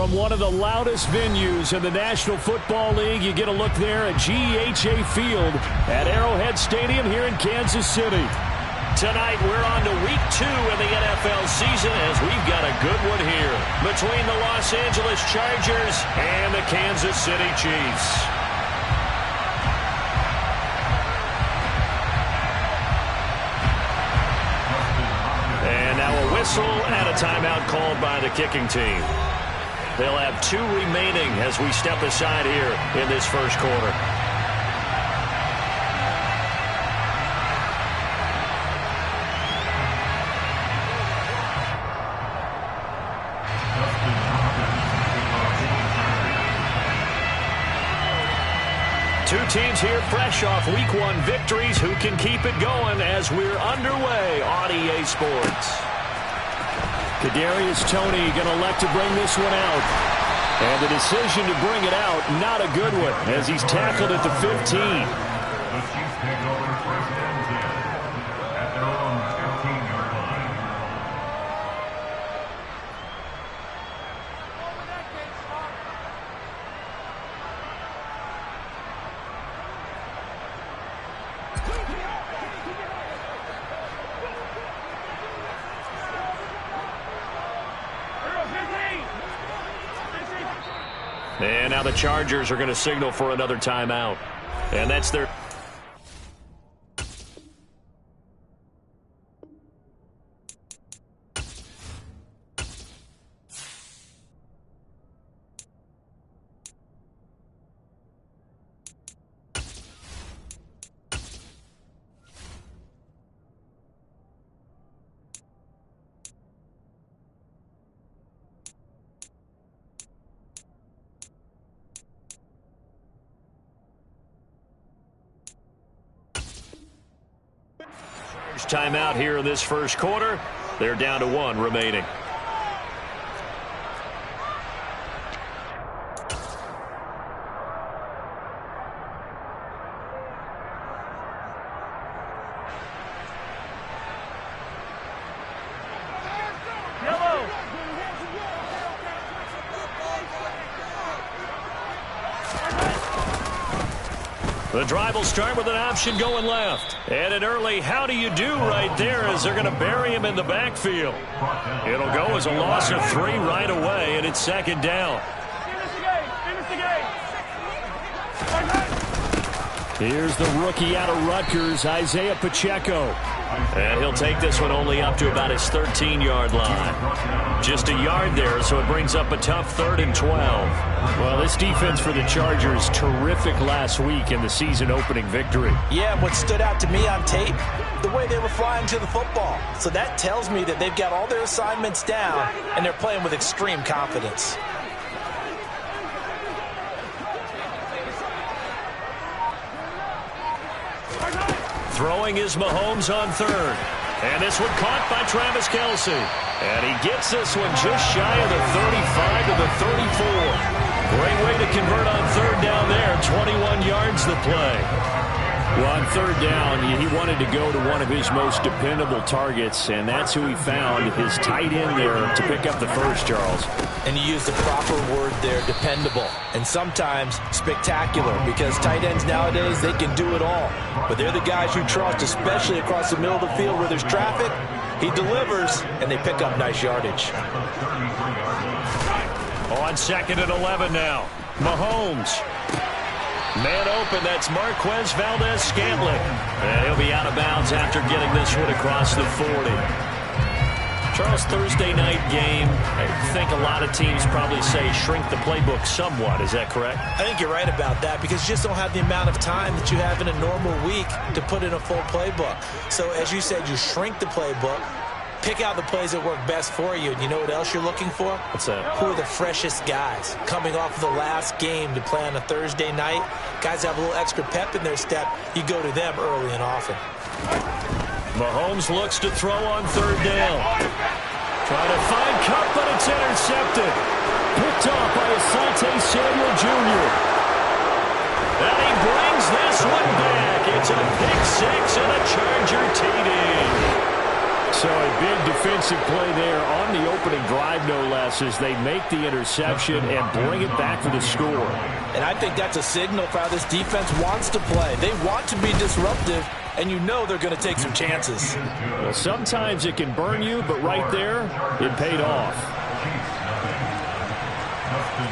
From one of the loudest venues in the National Football League, you get a look there at GEHA Field at Arrowhead Stadium here in Kansas City. Tonight, we're on to week 2 in the NFL season as we've got a good one here between the Los Angeles Chargers and the Kansas City Chiefs. And now a whistle and a timeout called by the kicking team. They'll have 2 remaining as we step aside here in this first quarter. Two teams here fresh off Week 1 victories who can keep it going as we're underway on EA Sports. Kadarius Toney going to elect to bring this one out. And the decision to bring it out, not a good one, as he's tackled at the 15. The Chiefs take over first and 10 at their own 15-yard line. And now the Chargers are going to signal for another timeout. And that's their... timeout here in this first quarter. They're down to 1 remaining. The drive will start with an option going left. And an early how do you do right there as they're going to bury him in the backfield. It'll go as a loss of 3 right away, and it's second down. Here's the rookie out of Rutgers, Isaiah Pacheco. And he'll take this one only up to about his 13-yard line. Just a yard there, so it brings up a tough 3rd and 12. Well, this defense for the Chargers, terrific last week in the season-opening victory. Yeah, what stood out to me on tape, the way they were flying to the football. So that tells me that they've got all their assignments down, and they're playing with extreme confidence. Throwing is Mahomes on 3rd. And this one caught by Travis Kelce. And he gets this one just shy of the 35 to the 34. Great way to convert on 3rd down there. 21 yards the play. Well, on 3rd down, he wanted to go to one of his most dependable targets, and that's who he found, his tight end there to pick up the first, Charles. And you used the proper word there, dependable. And sometimes spectacular, because tight ends nowadays, they can do it all. But they're the guys you trust, especially across the middle of the field where there's traffic. He delivers, and they pick up nice yardage. On 2nd and 11 now. Mahomes. Man open, that's Marquez Valdez-Scantling. And he'll be out of bounds after getting this one across the 40. Charles, Thursday night game, I think a lot of teams probably say shrink the playbook somewhat. Is that correct? I think you're right about that because you just don't have the amount of time that you have in a normal week to put in a full playbook. So as you said, you shrink the playbook, pick out the plays that work best for you. And you know what else you're looking for? What's that? Who are the freshest guys coming off of the last game to play on a Thursday night? Guys have a little extra pep in their step. You go to them early and often. Mahomes looks to throw on 3rd down. Trying to find Cup, but it's intercepted. Picked off by Asante Samuel Jr. And he brings this one back. It's a pick 6 and a Charger TD. So a big defensive play there on the opening drive, no less, as they make the interception and bring it back for the score. And I think that's a signal for how this defense wants to play. They want to be disruptive, and you know they're going to take some chances. Well, sometimes it can burn you, but right there, it paid off.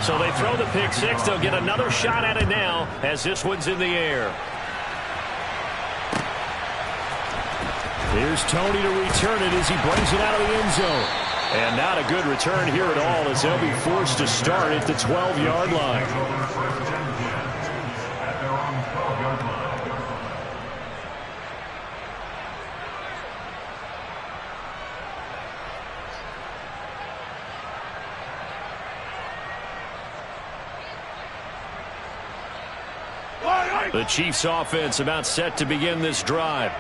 So they throw the pick six. They'll get another shot at it now as this one's in the air. Here's Tony to return it as he brings it out of the end zone. And not a good return here at all as they'll be forced to start at the 12-yard line. The Chiefs offense about set to begin this drive.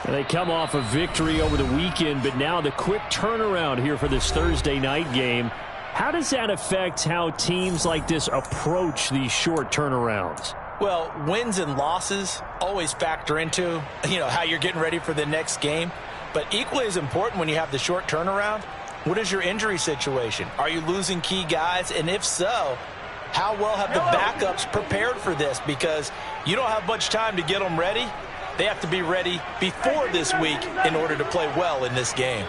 They come off a victory over the weekend, but now the quick turnaround here for this Thursday night game. How does that affect how teams like this approach these short turnarounds? Well, wins and losses always factor into, how you're getting ready for the next game. But equally as important when you have the short turnaround, what is your injury situation? Are you losing key guys? And if so, how well have the backups prepared for this? Because you don't have much time to get them ready. They have to be ready before this week in order to play well in this game.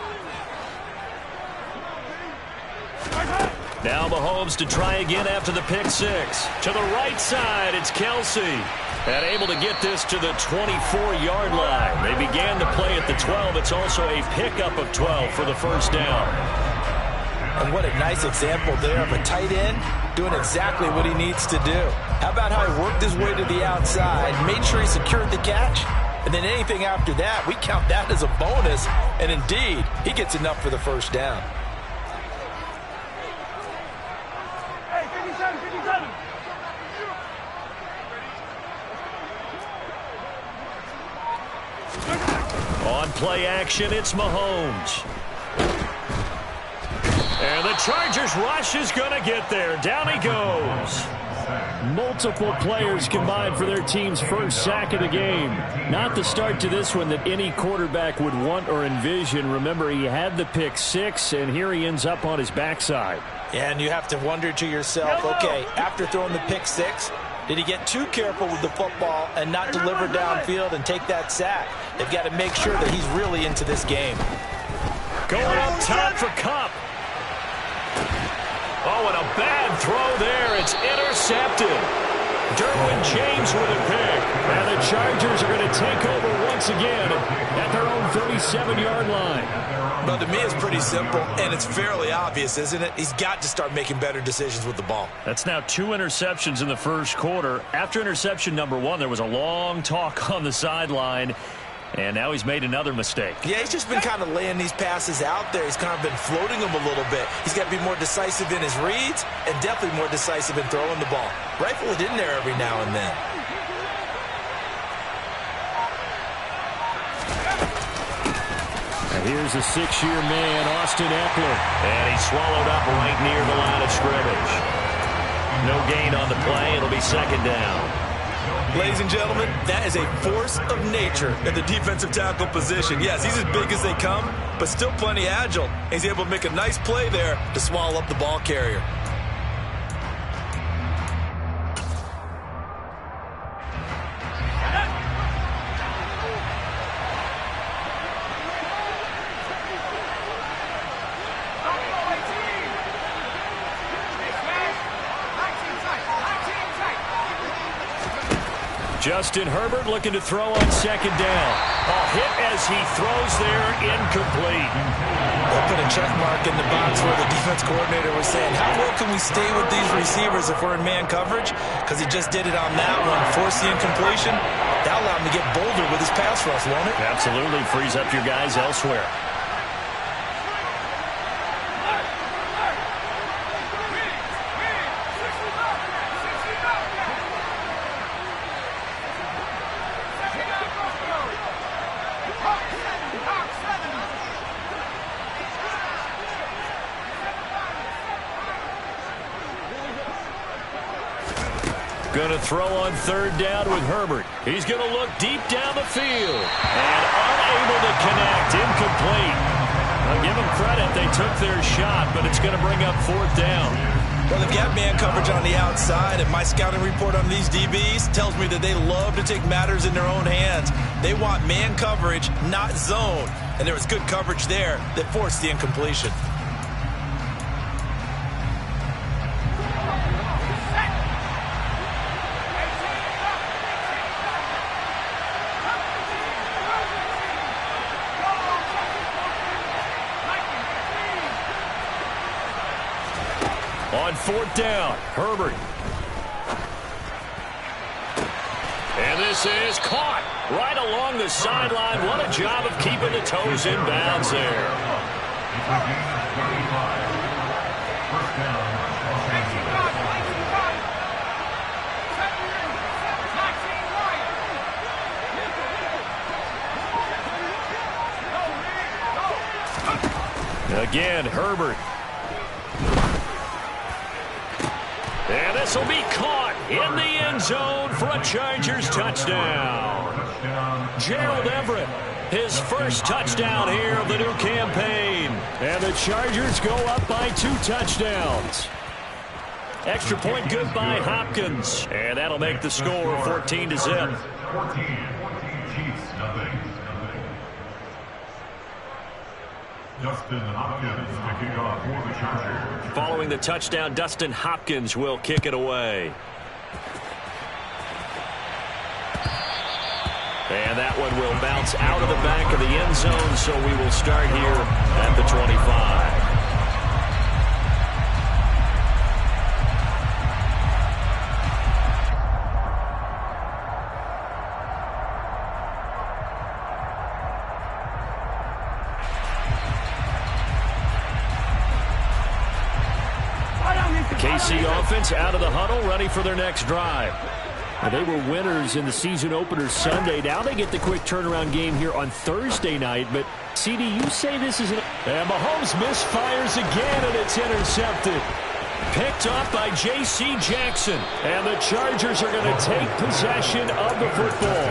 Now Mahomes to try again after the pick six. To the right side, it's Kelsey. And able to get this to the 24-yard line. They began the play at the 12. It's also a pickup of 12 for the first down. And what a nice example there of a tight end doing exactly what he needs to do. How about how he worked his way to the outside, made sure he secured the catch, and then anything after that, we count that as a bonus. And indeed, he gets enough for the first down. On play action, it's Mahomes. And the Chargers rush is going to get there. Down he goes. Multiple players combined for their team's first sack of the game. Not the start to this one that any quarterback would want or envision. Remember, he had the pick six, and here he ends up on his backside. Yeah, and you have to wonder to yourself, okay, after throwing the pick six, did he get too careful with the football and not deliver downfield and take that sack? They've got to make sure that he's really into this game. Going up top for Kupp. Oh, and a bad throw there. It's intercepted. Derwin James with a pick. And the Chargers are going to take over once again at their own 37-yard line. Well, to me, it's pretty simple, and it's fairly obvious, isn't it? He's got to start making better decisions with the ball. That's now 2 interceptions in the first quarter. After interception number 1, there was a long talk on the sideline. And now he's made another mistake. Yeah, he's just been kind of laying these passes out there. He's kind of been floating them a little bit. He's got to be more decisive in his reads and definitely more decisive in throwing the ball. Rifle it in there every now and then. And here's a 6-year man, Austin Eckler. And he's swallowed up right near the line of scrimmage. No gain on the play. It'll be second down. Ladies and gentlemen, that is a force of nature at the defensive tackle position. Yes, he's as big as they come, but still plenty agile. He's able to make a nice play there to swallow up the ball carrier. Justin Herbert looking to throw on second down. A hit as he throws there, incomplete. They'll put a check mark in the box where the defense coordinator was saying, how well can we stay with these receivers if we're in man coverage? Because he just did it on that one, forced the incompletion. That'll allow him to get bolder with his pass rush, won't it? Absolutely, frees up your guys elsewhere. Going to throw on third down with Herbert. He's going to look deep down the field. And unable to connect. Incomplete. I'll give them credit. They took their shot, but it's going to bring up fourth down. Well, they've got man coverage on the outside, and my scouting report on these DBs tells me that they love to take matters in their own hands. They want man coverage, not zone. And there was good coverage there that forced the incompletion. On fourth down, Herbert. And this is caught right along the sideline. What a job of keeping the toes in bounds there. Again, Herbert. And this will be caught in the end zone for a Chargers touchdown. Gerald Everett, his first touchdown here of the new campaign. And the Chargers go up by 2 touchdowns. Extra point good by Hopkins. And that'll make the score 14-0. 14, Chiefs, nothing. Dustin Hopkins to kick off for the Chargers. Following the touchdown, Dustin Hopkins will kick it away. And that one will bounce out of the back of the end zone, so we will start here at the 25. KC offense out of the huddle, ready for their next drive. Now, they were winners in the season opener Sunday. Now they get the quick turnaround game here on Thursday night. But, CD, you say this is an... And Mahomes misfires again, and it's intercepted. Picked off by J.C. Jackson. And the Chargers are going to take possession of the football.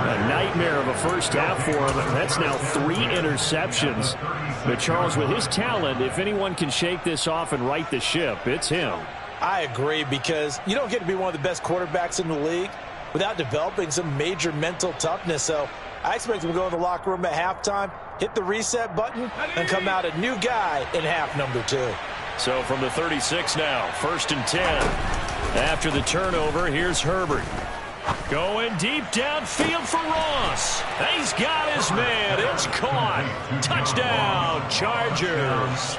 A nightmare of a first half for him. That's now 3 interceptions. But Charles, with his talent, if anyone can shake this off and right the ship, it's him. I agree, because you don't get to be one of the best quarterbacks in the league without developing some major mental toughness. So I expect him to go in the locker room at halftime, hit the reset button, and come out a new guy in half number 2. So from the 36 now, 1st and 10. After the turnover, here's Herbert. Going deep downfield for Ross. He's got his man. It's caught. Touchdown, Chargers.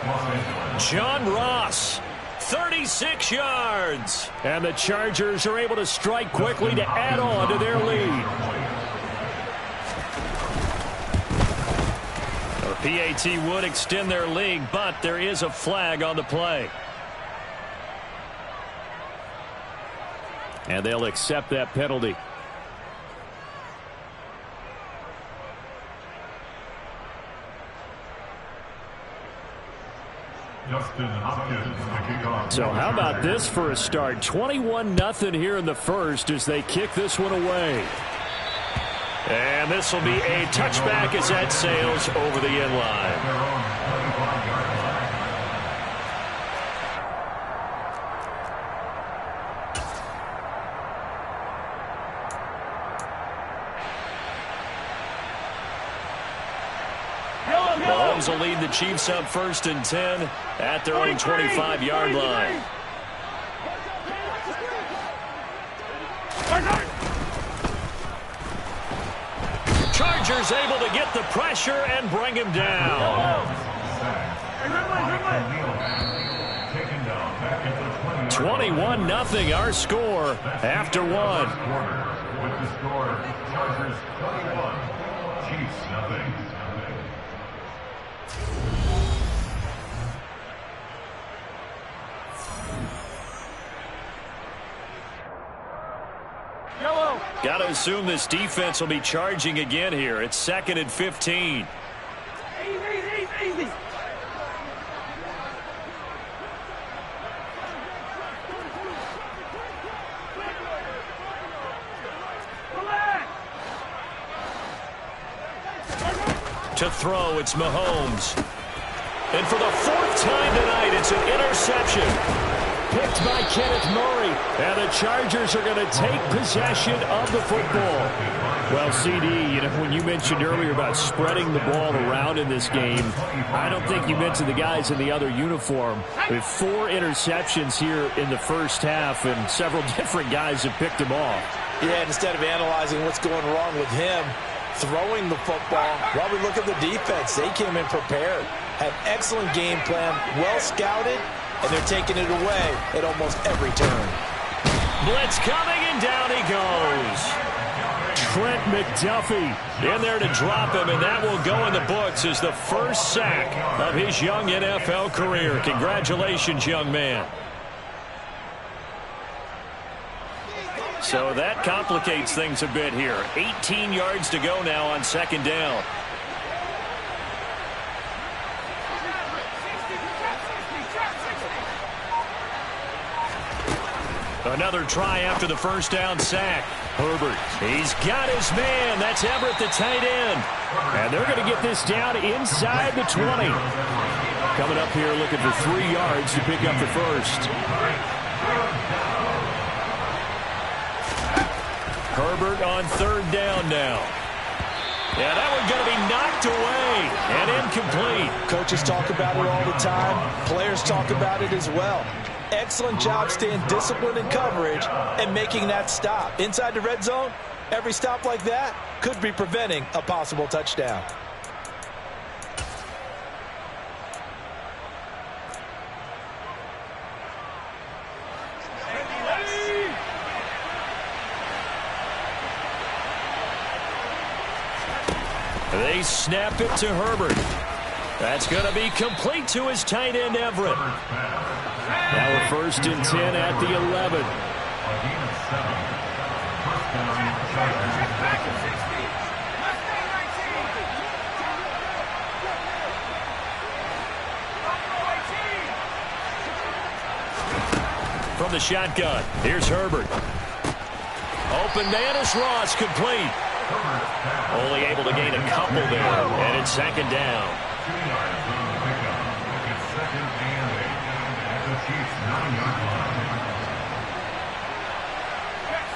John Ross, 36 yards. And the Chargers are able to strike quickly to add on to their lead. The PAT would extend their lead, but there is a flag on the play. And they'll accept that penalty. So how about this for a start? 21-0 here in the first as they kick this one away. And this will be a touchback as that sails over the end line. Mahomes will lead the Chiefs up 1st and 10 at their own 25-yard line. Chargers able to get the pressure and bring him down. 21-0 our score after 1. With the score, Chargers 21, Chiefs nothing. Got to assume this defense will be charging again here. It's 2nd and 15. Easy. To throw, it's Mahomes. And for the fourth time tonight, it's an interception. Picked by Kenneth Murray. And the Chargers are going to take possession of the football. Well, CD, when you mentioned earlier about spreading the ball around in this game, I don't think you mentioned the guys in the other uniform. With 4 interceptions here in the first half, and several different guys have picked them off. Yeah, and instead of analyzing what's going wrong with him throwing the football, well, we look at the defense. They came in prepared, had excellent game plan, well scouted, and they're taking it away at almost every turn. Blitz coming, and down he goes. Trent McDuffie in there to drop him, and that will go in the books as the first sack of his young NFL career. Congratulations, young man. So that complicates things a bit here. 18 yards to go now on second down. Another try after the first down sack. Herbert, he's got his man. That's Everett, the tight end. And they're going to get this down inside the 20. Coming up here looking for 3 yards to pick up the first. Herbert on third down now. Yeah, that one's going to be knocked away and incomplete. Coaches talk about it all the time. Players talk about it as well. Excellent job staying disciplined in coverage and making that stop. Inside the red zone, every stop like that could be preventing a possible touchdown. They snap it to Herbert. That's going to be complete to his tight end, Everett. Now we're first and 10 at the 11. From the shotgun, here's Herbert. Open man is Ross, complete. Only able to gain a couple there, and it's second down. 2 yards on the pickup. It's second and 8 at the Chiefs' 9-yard line.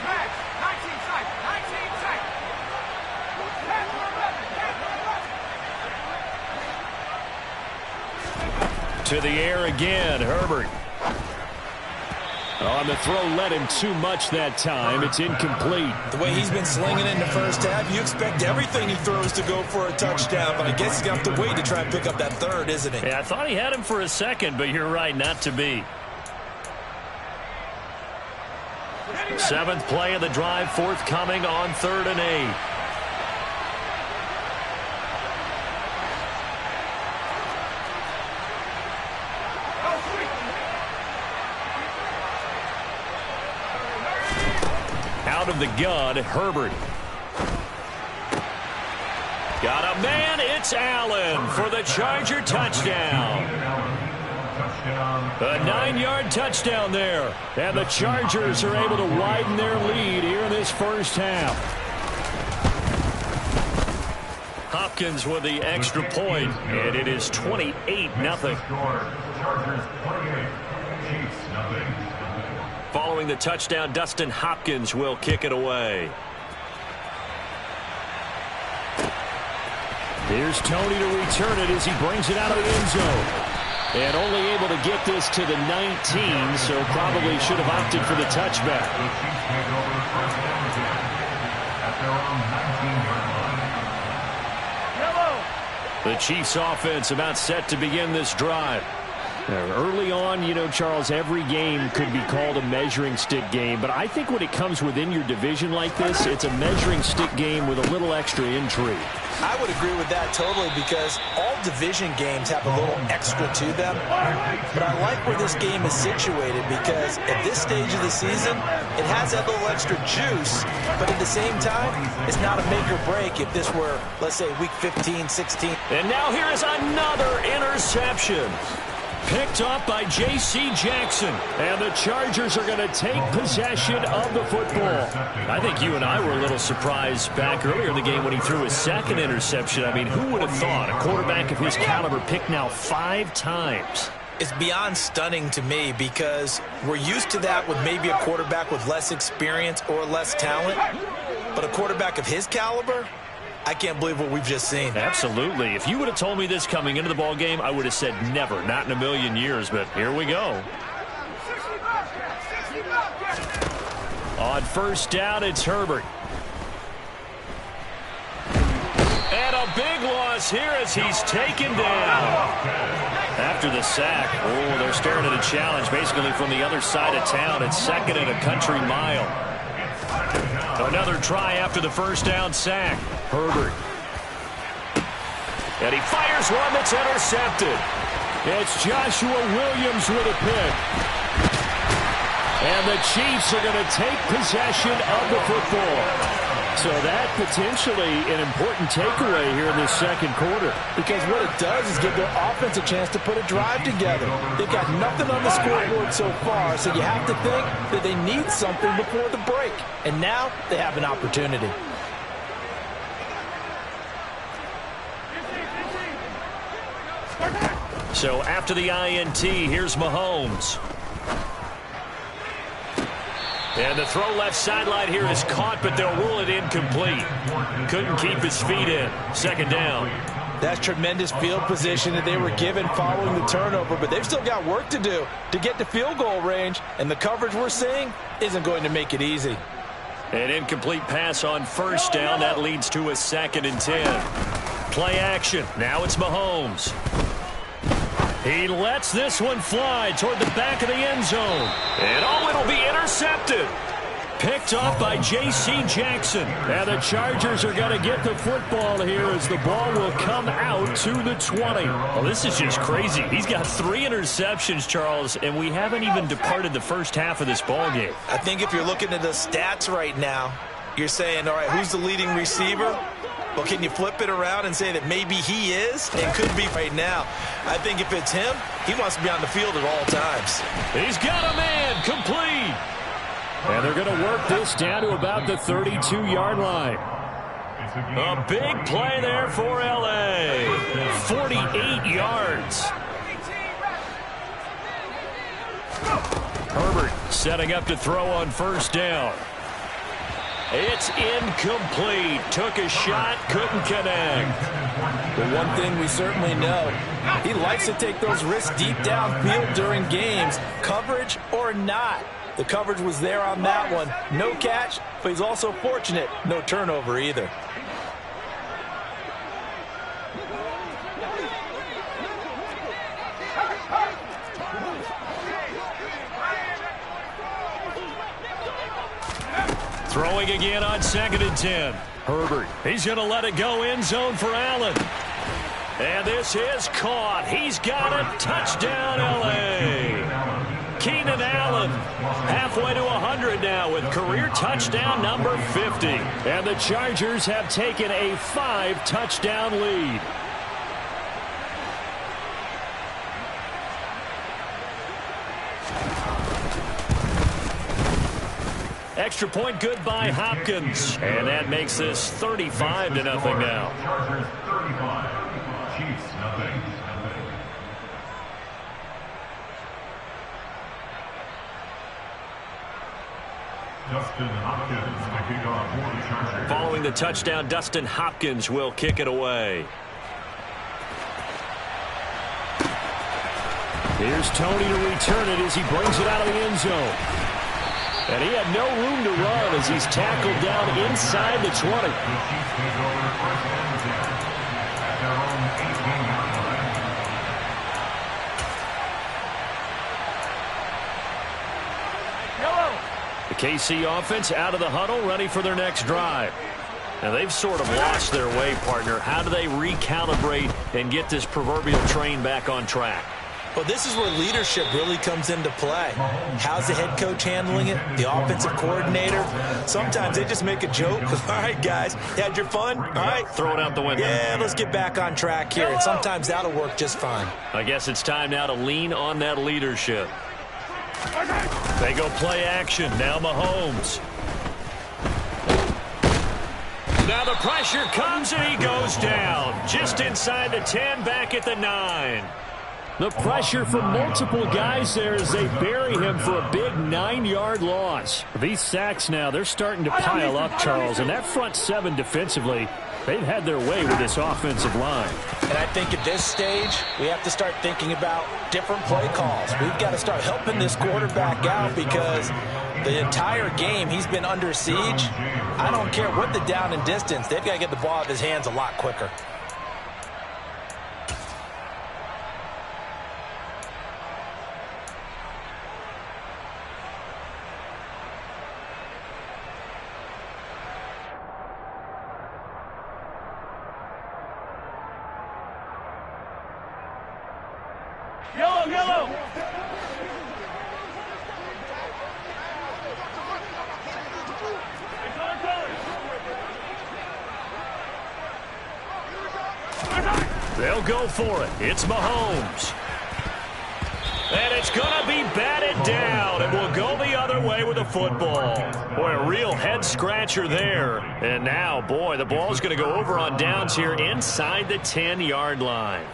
Match, 19 sack, 19 sack. To the air again, Herbert. On the throw led him too much that time. It's incomplete. The way he's been slinging in the first half, you expect everything he throws to go for a touchdown, but I guess he's going to have to wait to try and pick up that third, isn't he? Yeah, I thought he had him for a second, but you're right, not to be. 7th play of the drive, forthcoming on 3rd and 8. Out of the gun, Herbert. Got a man, it's Allen for the Charger touchdown. A 9-yard touchdown there. And the Chargers are able to widen their lead here in this first half. Hopkins with the extra point, and it is 28-0. Chargers 28, Chiefs nothing. Following the touchdown, Dustin Hopkins will kick it away. Here's Tony to return it as he brings it out of the end zone. And only able to get this to the 19, so probably should have opted for the touchback. The Chiefs take over first down again at their own 19-yard line. The Chiefs offense about set to begin this drive. Early on, Charles, every game could be called a measuring stick game. But I think when it comes within your division like this, it's a measuring stick game with a little extra intrigue. I would agree with that totally because all division games have a little extra to them. But I like where this game is situated because at this stage of the season, it has that little extra juice. But at the same time, it's not a make or break if this were, let's say, week 15, 16. And now here is another interception. Picked off by J.C. Jackson. And the Chargers are going to take possession of the football. I think you and I were a little surprised back earlier in the game when he threw his second interception. I mean, who would have thought a quarterback of his caliber picked now 5 times? It's beyond stunning to me because we're used to that with maybe a quarterback with less experience or less talent. But a quarterback of his caliber, I can't believe what we've just seen. Absolutely. If you would have told me this coming into the ball game, I would have said never, not in a million years, but here we go. On first down, it's Herbert. And a big loss here as he's taken down. After the sack, they're staring at a challenge basically from the other side of town. It's second and a country mile. Another try after the first down sack. Herbert. And he fires one that's intercepted. It's Joshua Williams with a pick. And the Chiefs are going to take possession of the football. So that potentially an important takeaway here in this second quarter. Because what it does is give their offense a chance to put a drive together. They've got nothing on the scoreboard so far, so you have to think that they need something before the break. And now they have an opportunity. So after the INT, here's Mahomes. And the throw left sideline here is caught, but they'll rule it incomplete. Couldn't keep his feet in. Second down. That's tremendous field position that they were given following the turnover, but they've still got work to do to get to field goal range, and the coverage we're seeing isn't going to make it easy. An incomplete pass on first down. That leads to a 2nd and 10. Play action. Now it's Mahomes. He lets this one fly toward the back of the end zone. And it'll be intercepted. Picked off by J.C. Jackson. And the Chargers are going to get the football here as the ball will come out to the 20. Well, this is just crazy. He's got 3 interceptions, Charles, and we haven't even departed the first half of this ball game. I think if you're looking at the stats right now, you're saying, all right, who's the leading receiver? Well, can you flip it around and say that maybe he is and could be right now? I think if it's him, he wants to be on the field at all times. He's got a man complete. And they're going to work this down to about the 32-yard line. A big play there for L.A. 48 yards. Herbert setting up to throw on first down. It's incomplete. Took a shot, couldn't connect. But one thing we certainly know, he likes to take those risks deep downfield during games, coverage or not. The coverage was there on that one. No catch, but he's also fortunate. No turnover either. Throwing again on 2nd and 10. Herbert. He's going to let it go end zone for Allen. And this is caught. He's got it. Touchdown, L.A. Keenan Allen halfway to 100 now with career touchdown number 50. And the Chargers have taken a 5-touchdown lead. Extra point good by Hopkins. And that makes this 35-0 now. Chargers 35, Chiefs nothing. Dustin Hopkins to kick off for the Chargers. Following the touchdown, Dustin Hopkins will kick it away. Here's Tony to return it as he brings it out of the end zone. And he had no room to run as he's tackled down inside the 20. The Chiefs take over first and 10 at their own 18-yard line. The KC offense out of the huddle, ready for their next drive. Now they've sort of lost their way, partner. How do they recalibrate and get this proverbial train back on track? Well, this is where leadership really comes into play. How's the head coach handling it? The offensive coordinator? Sometimes they just make a joke. All right, guys, you had your fun? All right. Throw it out the window. Yeah, let's get back on track here. And sometimes that'll work just fine. I guess it's time now to lean on that leadership. They go play action. Now Mahomes. Now the pressure comes and he goes down. Just inside the 10, back at the 9. The pressure from multiple guys there as they bury him for a big 9-yard loss. These sacks now, they're starting to pile up, Charles. And that front 7 defensively, they've had their way with this offensive line. And I think at this stage, we have to start thinking about different play calls. We've got to start helping this quarterback out because the entire game he's been under siege. I don't care what the down and distance. They've got to get the ball out of his hands a lot quicker. Yellow! They'll go for it. It's Mahomes. And it's going to be batted down, and we'll go the other way with the football. Boy, a real head-scratcher there. And now, boy, the ball's going to go over on downs here inside the 10-yard line.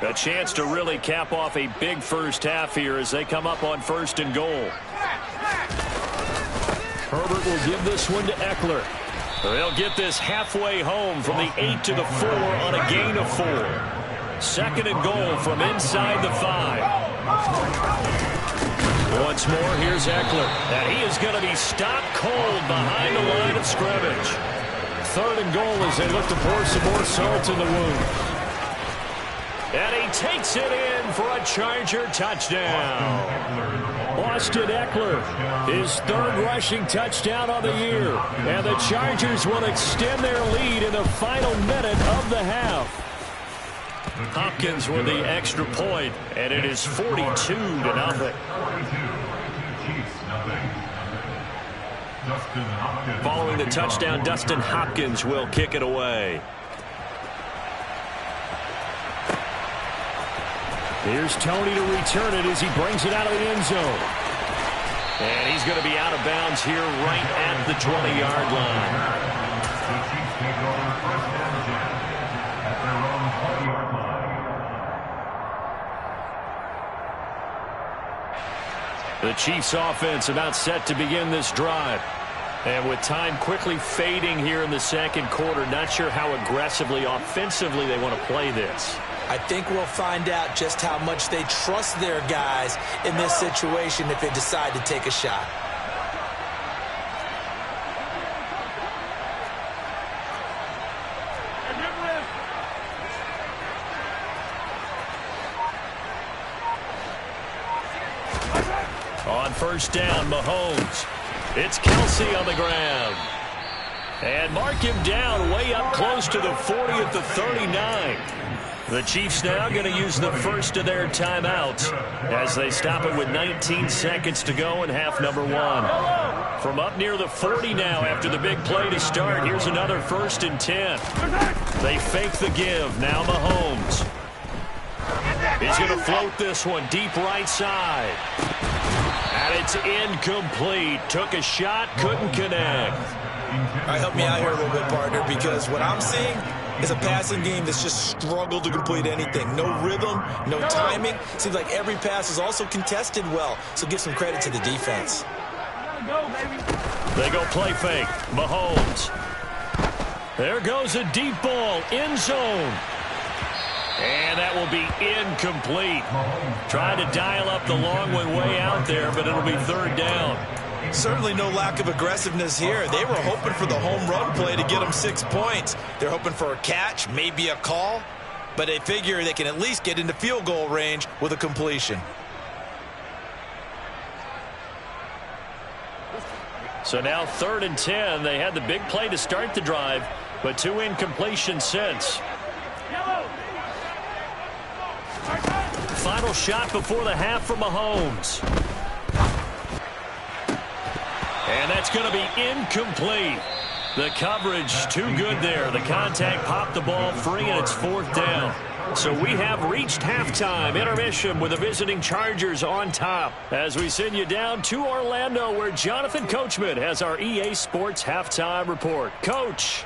A chance to really cap off a big first half here as they come up on 1st and goal. Herbert will give this one to Eckler. They'll get this halfway home from the 8 to the 4 on a gain of 4. 2nd and goal from inside the 5. Once more, here's Eckler. And he is going to be stopped cold behind the line of scrimmage. 3rd and goal as they look to pour some more salt in the wound. And he takes it in for a Charger touchdown. Austin Eckler, his 3rd rushing touchdown on the year. And the Chargers will extend their lead in the final minute of the half. Hopkins with the extra point, and it is 42-0. Following the touchdown, Dustin Hopkins will kick it away. Here's Tony to return it as he brings it out of the end zone. And he's going to be out of bounds here right at the 20-yard line. The Chiefs offense about set to begin this drive. And with time quickly fading here in the 2nd quarter, not sure how aggressively, offensively they want to play this. I think we'll find out just how much they trust their guys in this situation if they decide to take a shot. On 1st down, Mahomes. It's Kelsey on the ground. And mark him down way up close to the 40 at the 39. The Chiefs now going to use the first of their timeouts as they stop it with 19 seconds to go in half number 1. From up near the 40 now after the big play to start, here's another 1st and 10. They fake the give. Now Mahomes. He's going to float this one deep right side. And it's incomplete. Took a shot, couldn't connect. All right, help me out here a little bit, partner, because what I'm seeing is a passing game that's just struggled to complete anything. No rhythm, no timing. Seems like every pass is also contested well, so give some credit to the defense. They go play fake. Mahomes. There goes a deep ball, end zone. And that will be incomplete. Trying to dial up the long one way out there, but it'll be 3rd down. Certainly no lack of aggressiveness here. They were hoping for the home run play to get them 6 points. They're hoping for a catch, maybe a call, but they figure they can at least get into field goal range with a completion. So now 3rd and 10. They had the big play to start the drive, but 2 incompletions since. final shot before the half from Mahomes. And that's going to be incomplete. The coverage too good there. The contact popped the ball free, and it's 4th down. So we have reached halftime intermission with the visiting Chargers on top. As we send you down to Orlando, where Jonathan Coachman has our EA Sports halftime report. Coach.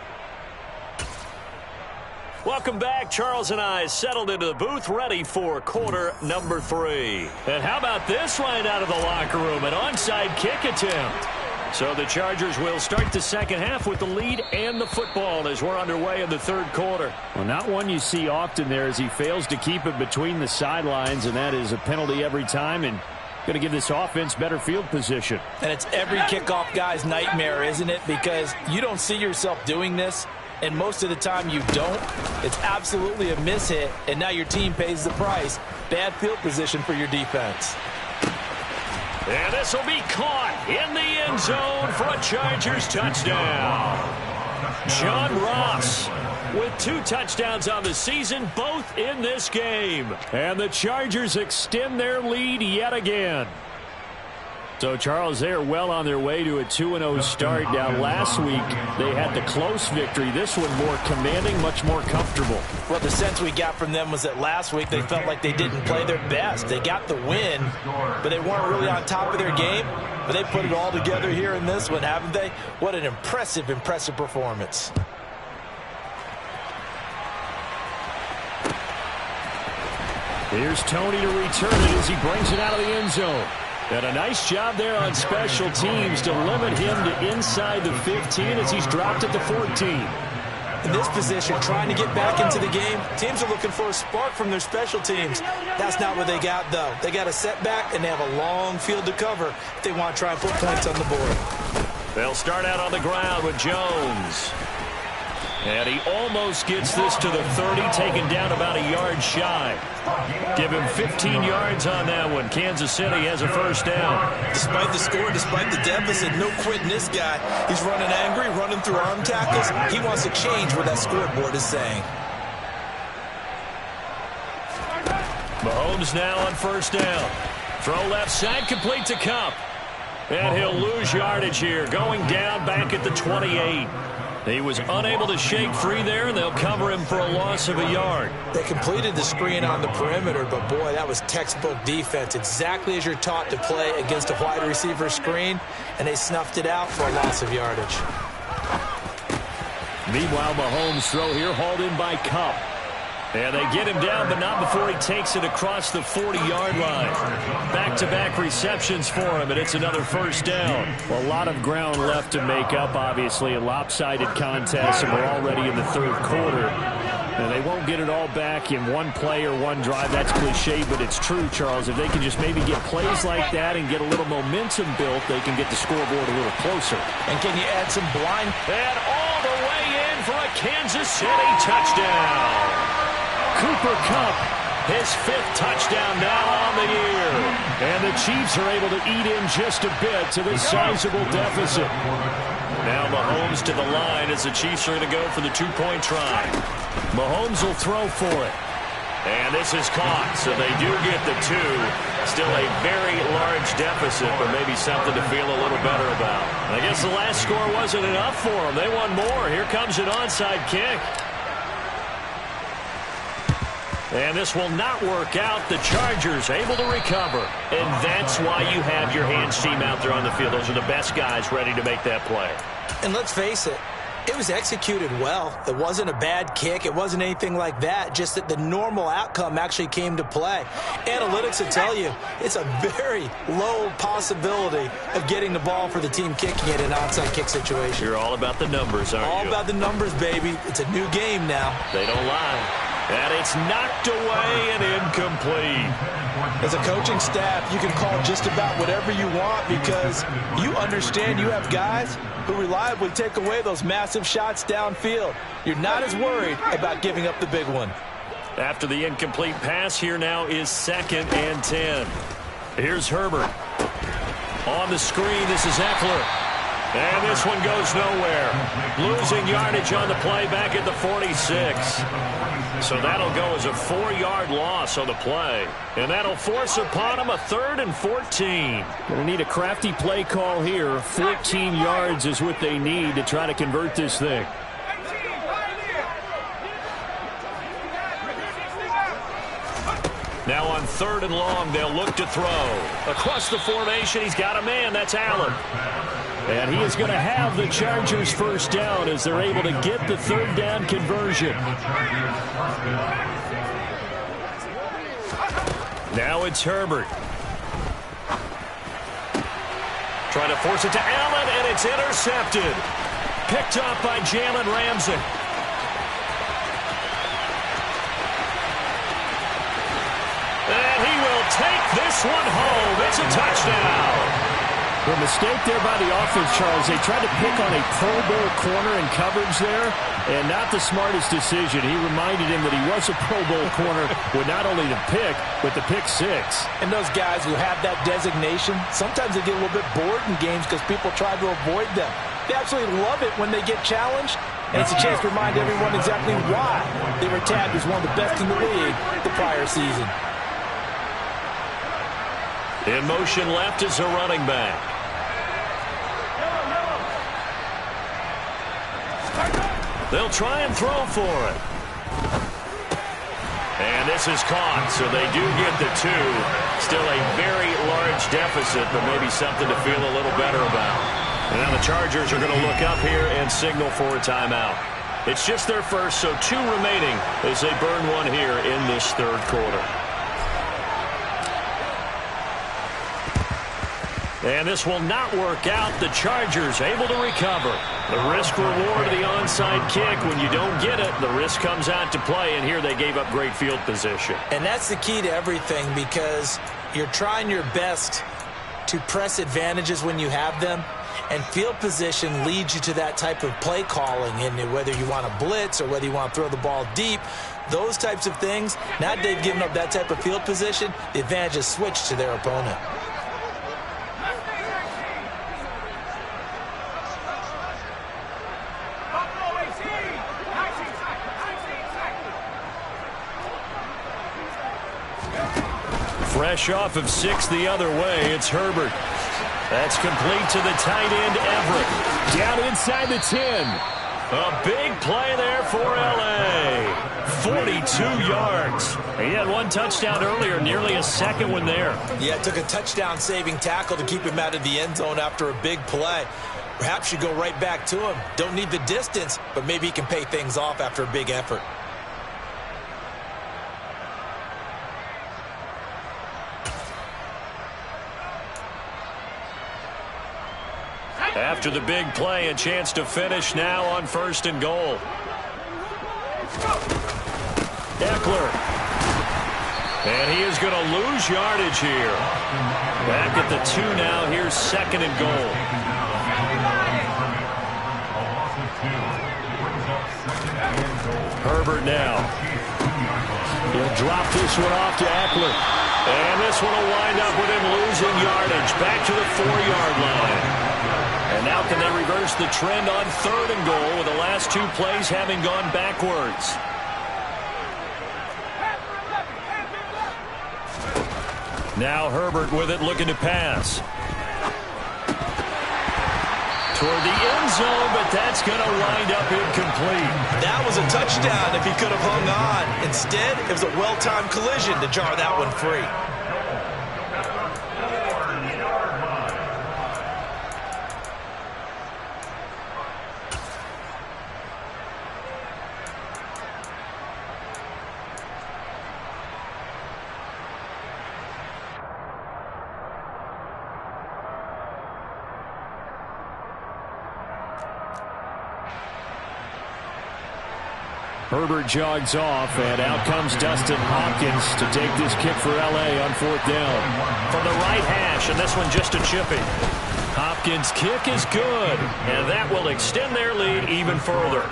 Welcome back. Charles and I settled into the booth, ready for quarter number 3. And how about this right out of the locker room? An onside kick attempt. So the Chargers will start the second half with the lead and the football as we're underway in the 3rd quarter. Well, not one you see often there as he fails to keep it between the sidelines, and that is a penalty every time and going to give this offense better field position. And it's every kickoff guy's nightmare, isn't it? Because you don't see yourself doing this, and most of the time you don't. It's absolutely a miss-hit, and now your team pays the price. Bad field position for your defense. And this will be caught in the end zone for a Chargers touchdown. John Ross with 2 touchdowns on the season, both in this game. And the Chargers extend their lead yet again. So, Charles, they are well on their way to a 2-0 start. Now, last week, they had the close victory. This one more commanding, much more comfortable. Well, the sense we got from them was that last week they felt like they didn't play their best. They got the win, but they weren't really on top of their game. But they put it all together here in this one, haven't they? What an impressive performance. Here's Tony to return it as he brings it out of the end zone. And a nice job there on special teams to limit him to inside the 15 as he's dropped at the 14. In this position, trying to get back into the game, teams are looking for a spark from their special teams. That's not what they got, though. They got a setback, and they have a long field to cover if they want to try and put points on the board. They'll start out on the ground with Jones. And he almost gets this to the 30, taken down about a yard shy. Give him 15 yards on that one. Kansas City has a first down. Despite the score, despite the deficit, no quitting this guy. He's running angry, running through arm tackles. He wants to change what that scoreboard is saying. Mahomes now on first down. Throw left side, complete to Cup. And he'll lose yardage here, going down back at the 28. He was unable to shake free there, and they'll cover him for a loss of a yard. They completed the screen on the perimeter, but boy, that was textbook defense. Exactly as you're taught to play against a wide receiver screen, and they snuffed it out for a loss of yardage. Meanwhile, Mahomes' throw here hauled in by Cup. And they get him down, but not before he takes it across the 40-yard line. Back-to-back receptions for him, and it's another first down. Well, a lot of ground left to make up, obviously. A lopsided contest, and we're already in the 3rd quarter. And they won't get it all back in one play or one drive. That's cliche, but it's true, Charles. If they can just maybe get plays like that and get a little momentum built, they can get the scoreboard a little closer. And can you add some blind? And all the way in for a Kansas City touchdown. Cooper Kupp, his 5th touchdown now on the year. And the Chiefs are able to eat in just a bit to this sizable deficit. Now Mahomes to the line as the Chiefs are going to go for the 2-point try. Mahomes will throw for it. And this is caught, so they do get the 2. Still a very large deficit, but maybe something to feel a little better about. I guess the last score wasn't enough for them. They want more. Here comes an onside kick. And this will not work out. The Chargers able to recover. And that's why you have your hands team out there on the field. Those are the best guys ready to make that play. And let's face it, it was executed well. It wasn't a bad kick. It wasn't anything like that. Just that the normal outcome actually came to play. Analytics will tell you it's a very low possibility of getting the ball for the team kicking it in an onside kick situation. You're all about the numbers, aren't you? All about the numbers, baby. It's a new game now. They don't lie. And it's knocked away and incomplete. As a coaching staff, you can call just about whatever you want because you understand you have guys who reliably take away those massive shots downfield. You're not as worried about giving up the big one. After the incomplete pass, here now is 2nd and 10. Here's Herbert. On the screen, this is Eckler. And this one goes nowhere. Losing yardage on the play back at the 46. So that'll go as a 4-yard loss on the play. And that'll force upon him a 3rd and 14. Going to need a crafty play call here. 14 yards is what they need to try to convert this thing. Now on 3rd and long, they'll look to throw. Across the formation, he's got a man. That's Allen. And he is going to have the Chargers first down as they're able to get the 3rd down conversion. Now it's Herbert. Trying to force it to Allen, and it's intercepted. Picked up by Jalen Ramsey. And he will take this one home. It's a touchdown. The mistake there by the offense, Charles. They tried to pick on a Pro Bowl corner in coverage there, and not the smartest decision. He reminded him that he was a Pro Bowl corner with not only the pick, but the pick 6. And those guys who have that designation, sometimes they get a little bit bored in games because people try to avoid them. They absolutely love it when they get challenged, and it's a chance to remind everyone exactly why they were tagged as one of the best in the league the prior season. In motion left is a running back. They'll try and throw for it. And this is caught, so they do get the 2. Still a very large deficit, but maybe something to feel a little better about. And now the Chargers are going to look up here and signal for a timeout. It's just their first, so 2 remaining as they burn one here in this 3rd quarter. And this will not work out. The Chargers able to recover. The risk-reward of the onside kick. When you don't get it, the risk comes out to play, and here they gave up great field position. And that's the key to everything, because you're trying your best to press advantages when you have them, and field position leads you to that type of play calling. And whether you want to blitz or whether you want to throw the ball deep, those types of things, now that they've given up that type of field position, the advantage is switched to their opponent. Fresh off of 6 the other way, it's Herbert. That's complete to the tight end, Everett. Down inside the 10. A big play there for L.A. 42 yards. He had 1 touchdown earlier, nearly a second one there. Yeah, it took a touchdown-saving tackle to keep him out of the end zone after a big play. Perhaps you go right back to him. Don't need the distance, but maybe he can pay things off after a big effort. After the big play, a chance to finish now on 1st and goal. Eckler. And he is going to lose yardage here. Back at the 2 now. Here's 2nd and goal. Herbert now. He'll drop this one off to Eckler. And this one will wind up with him losing yardage. Back to the 4-yard line. And now can they reverse the trend on 3rd and goal with the last 2 plays having gone backwards? Now Herbert with it, looking to pass. Toward the end zone, but that's going to wind up incomplete. That was a touchdown if he could have hung on. Instead, it was a well-timed collision to jar that one free. Herbert jogs off, and out comes Dustin Hopkins to take this kick for L.A. on 4th down. From the right hash, and this one just a chippy. Hopkins' kick is good, and that will extend their lead even further.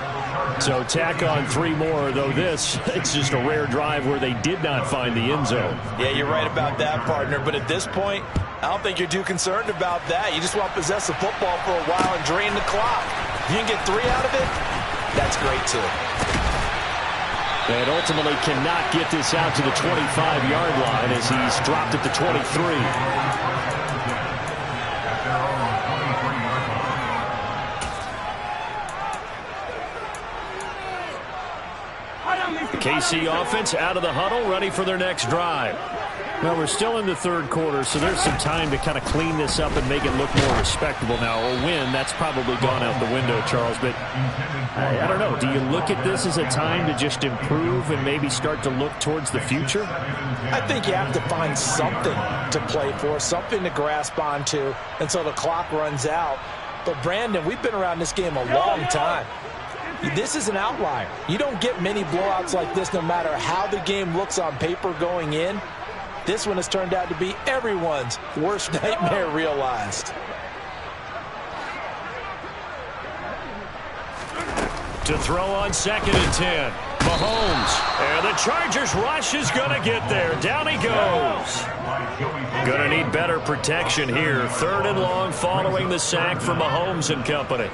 So tack on 3 more, though it's just a rare drive where they did not find the end zone. Yeah, you're right about that, partner. But at this point, I don't think you're too concerned about that. You just want to possess the football for a while and drain the clock. If you can get 3 out of it, that's great, too. And ultimately cannot get this out to the 25-yard line as he's dropped at the 23. KC offense out of the huddle, ready for their next drive. Well, we're still in the third quarter, so there's some time to kind of clean this up and make it look more respectable now. A win, that's probably gone out the window, Charles. But I don't know. Do you look at this as a time to just improve and maybe start to look towards the future? I think you have to find something to play for, something to grasp onto until the clock runs out. But, Brandon, we've been around this game a long time. This is an outlier. You don't get many blowouts like this no matter how the game looks on paper going in. This one has turned out to be everyone's worst nightmare realized. To throw on 2nd and 10. Mahomes. And the Chargers rush is going to get there. Down he goes. Going to need better protection here. 3rd and long following the sack from Mahomes and company.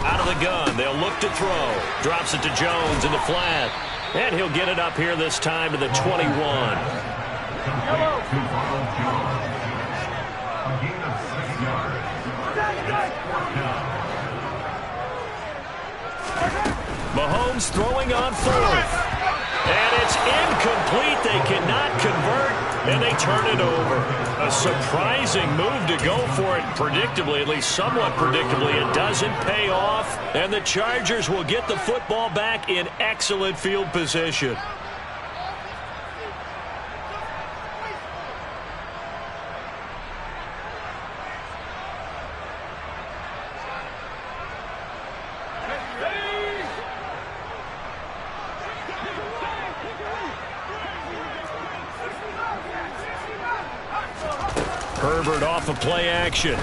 Out of the gun, they'll look to throw. Drops it to Jones in the flat. And he'll get it up here this time to the 21. Mahomes throwing on 4th. And it's incomplete. They cannot convert, and they turn it over. A surprising move to go for it. Predictably, at least somewhat predictably, it doesn't pay off. And the Chargers will get the football back in excellent field position. Herbert off of play action.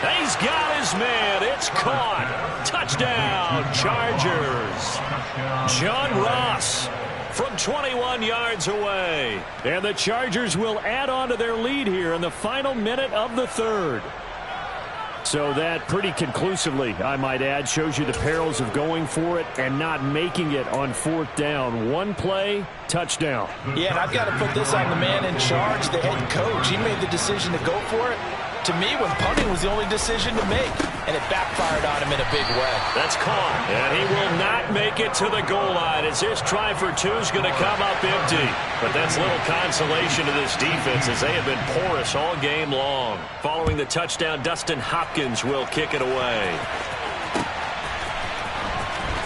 He's got his man. It's caught. Touchdown, Chargers. John Ross from 21 yards away. And the Chargers will add on to their lead here in the final minute of the 3rd. So that pretty conclusively, I might add, shows you the perils of going for it and not making it on 4th down. One play, touchdown. Yeah, and I've got to put this on the man in charge, the head coach. He made the decision to go for it. To me, when punting was the only decision to make, and it backfired on him in a big way. That's caught, and he will not make it to the goal line as this try for 2 is going to come up empty. But that's little consolation to this defense as they have been porous all game long. Following the touchdown, Dustin Hopkins will kick it away.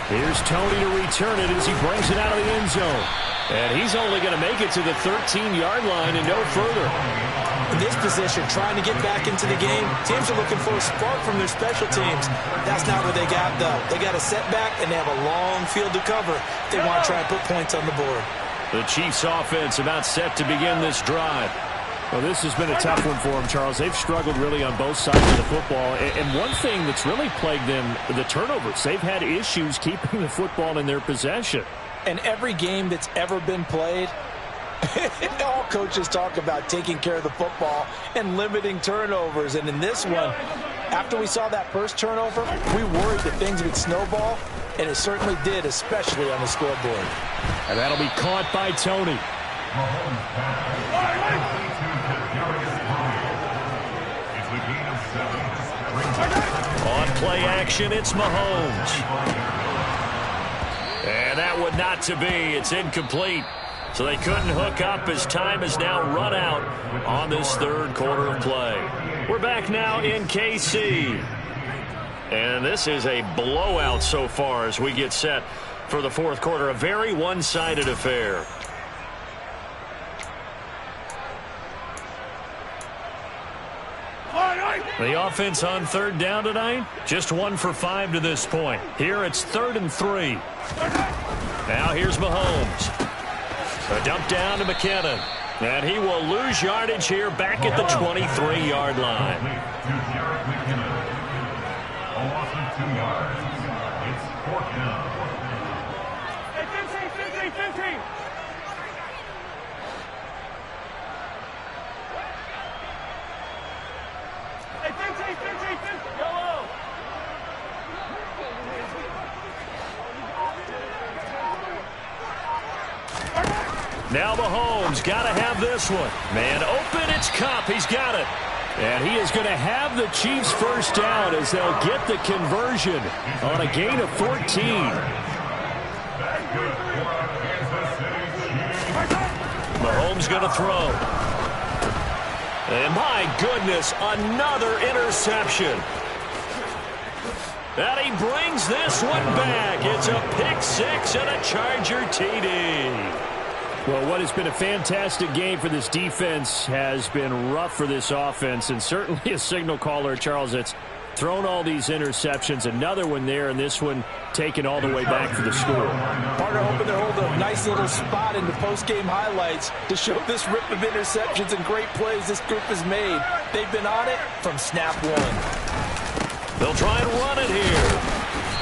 Here's Tony to return it as he brings it out of the end zone. And he's only going to make it to the 13-yard line and no further. In this position, trying to get back into the game, teams are looking for a spark from their special teams. That's not what they got, though. They got a setback, and they have a long field to cover if they want to try and put points on the board. The Chiefs offense about set to begin this drive. Well, this has been a tough one for them, Charles. They've struggled really on both sides of the football. And one thing that's really plagued them, the turnovers. They've had issues keeping the football in their possession. And every game that's ever been played, all coaches talk about taking care of the football and limiting turnovers. And in this one, after we saw that first turnover, we worried that things would snowball, and it certainly did, especially on the scoreboard. And that'll be caught by Tony. On play action, it's Mahomes. And that would not to be. It's incomplete. So they couldn't hook up as time has now run out on this 3rd quarter of play. We're back now in KC. And this is a blowout so far as we get set for the 4th quarter. A very one-sided affair. The offense on 3rd down tonight, just 1 for 5 to this point. Here it's 3rd and 3. Now here's Mahomes. A dump down to McKinnon. And he will lose yardage here back at the 23-yard line. A loss of 2 yards. It's 4th down. Hey, 15, 15, 15. Hey, 15, 15, 15. Yellow. Now Mahomes got to have this one. Man open, it's Cup. He's got it. And he is going to have the Chiefs first down as they'll get the conversion on a gain of 14. Mahomes going to throw. And my goodness, another interception. And he brings this one back. It's a pick six and a Charger TD. Well, what has been a fantastic game for this defense has been rough for this offense, and certainly a signal caller, Charles, that's thrown all these interceptions. Another one there, and this one taken all the way back for the score. Partner hoping to hold a nice little spot in the post-game highlights to show this rip of interceptions and great plays this group has made. They've been on it from snap one. They'll try and run it here.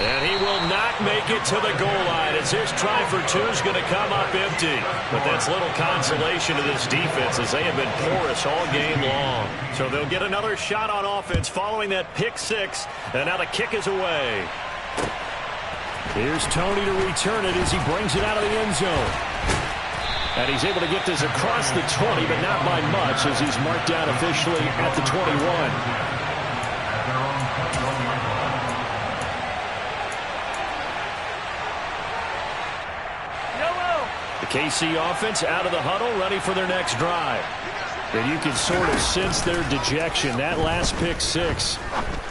And he will not make it to the goal line as this try for two is going to come up empty. But that's little consolation to this defense as they have been porous all game long. So they'll get another shot on offense following that pick six. And now the kick is away. Here's Tony to return it as he brings it out of the end zone. And he's able to get this across the 20, but not by much as he's marked down officially at the 21. KC offense out of the huddle, ready for their next drive. And you can sort of sense their dejection. That last pick six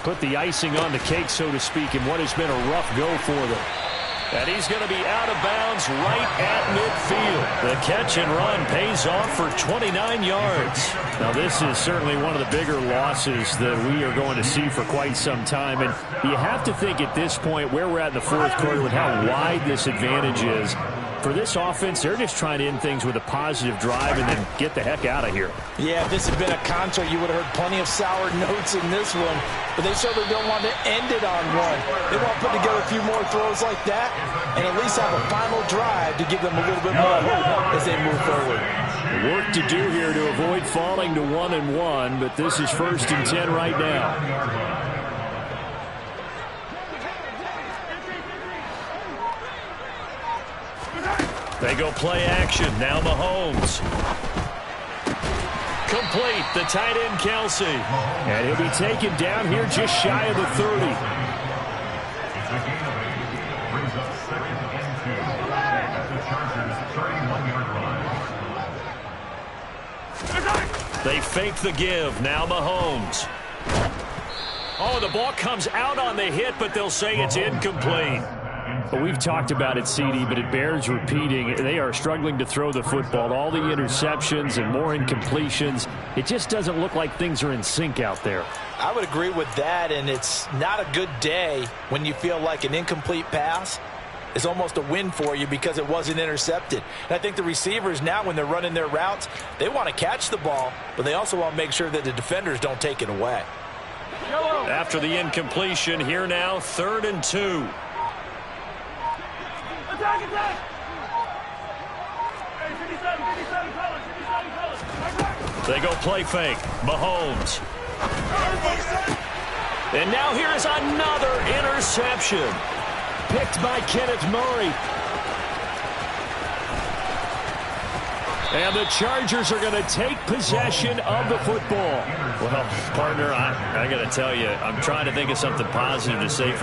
put the icing on the cake, so to speak, in what has been a rough go for them. And he's going to be out of bounds right at midfield. The catch and run pays off for 29 yards. Now, this is certainly one of the bigger losses that we are going to see for quite some time. And you have to think at this point where we're at in the fourth quarter with how wide this advantage is. For this offense, they're just trying to end things with a positive drive and then get the heck out of here. Yeah, if this had been a concert, you would have heard plenty of sour notes in this one. But they certainly don't want to end it on one. They want to put together a few more throws like that and at least have a final drive to give them a little bit more hope as they move forward. Work to do here to avoid falling to 1-1, but this is 1st and 10 right now. They go play action. Now Mahomes. Complete. The tight end, Kelsey. And he'll be taken down here just shy of the 30. It's a gain of 8. Brings up 2nd and 2 at the Chargers' 31-yard line. They fake the give. Now Mahomes. Oh, the ball comes out on the hit, but they'll say it's incomplete. Well, we've talked about it, CD, but it bears repeating. They are struggling to throw the football. All the interceptions and more incompletions. It just doesn't look like things are in sync out there. I would agree with that, and it's not a good day when you feel like an incomplete pass is almost a win for you because it wasn't intercepted. And I think the receivers now, when they're running their routes, they want to catch the ball, but they also want to make sure that the defenders don't take it away. After the incompletion, here now, 3rd and 2. Attack, attack! Hey, 57, colors, 57 colors. They go play fake. Mahomes. And now here is another interception. Picked by Kenneth Murray. And the Chargers are going to take possession of the football. Well, partner, I got to tell you, I'm trying to think of something positive to say for